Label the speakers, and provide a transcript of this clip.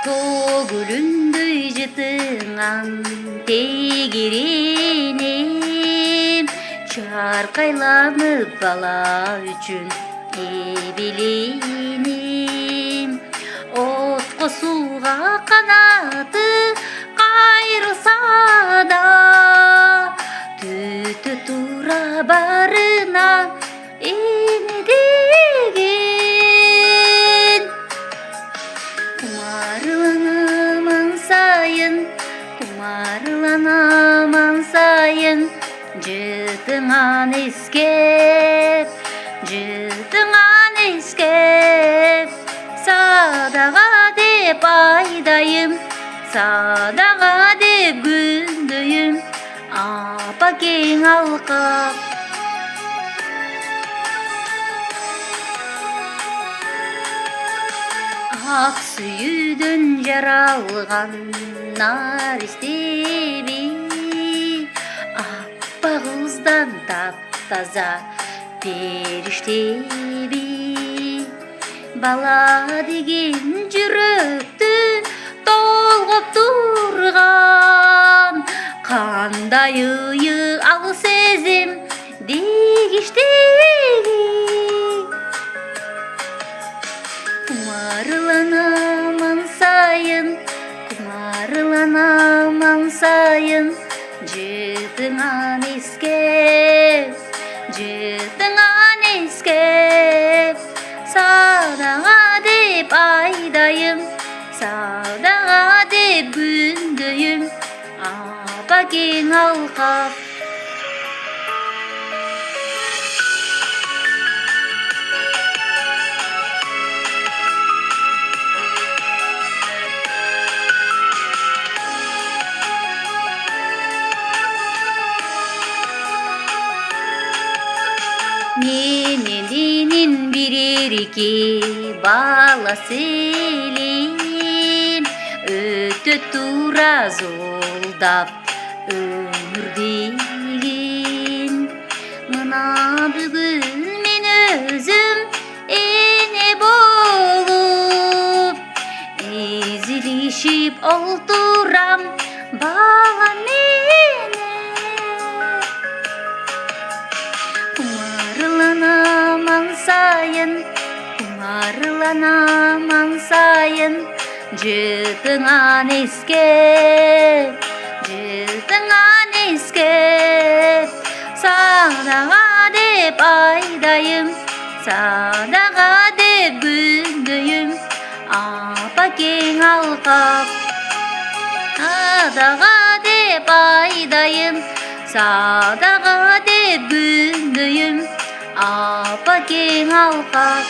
Speaker 1: Kogulunдөй жытыңан тегеренем, чаркайланып бала үчүн эбеленем. Отко сууга канаты кайрылса да, түтө тура барына эне деген. Kumarlanamан сайын, жытыңан ескеп, садаға деп айдайым, садаға деп күндөйім, апа кең алқап. Ақ сүйүүдөн жаралган наристеби, аппак кыздан таптаза периштеби. Бала деген жүрөктү толгоп турган, кандай ыйык ал сезим дегиштеби. Kumarlanamан сайын, жытыңан ескеп, садаға деп айдайым, садаға деп күндөйім, апа кең алқап. Менен бирерки баласы элем, өтө тура золдап өмүр деген. Мына бүгүн мен өзүм эне болуп, эзилишип олтурам бала менен. Kumarlanamан сайын, жытыңан ескеп, садаға деп айдайым, садаға деп күндөйім, апа кең алқап. Садаға деп айдайым, садаға деп күндөйім, апа кең алқап.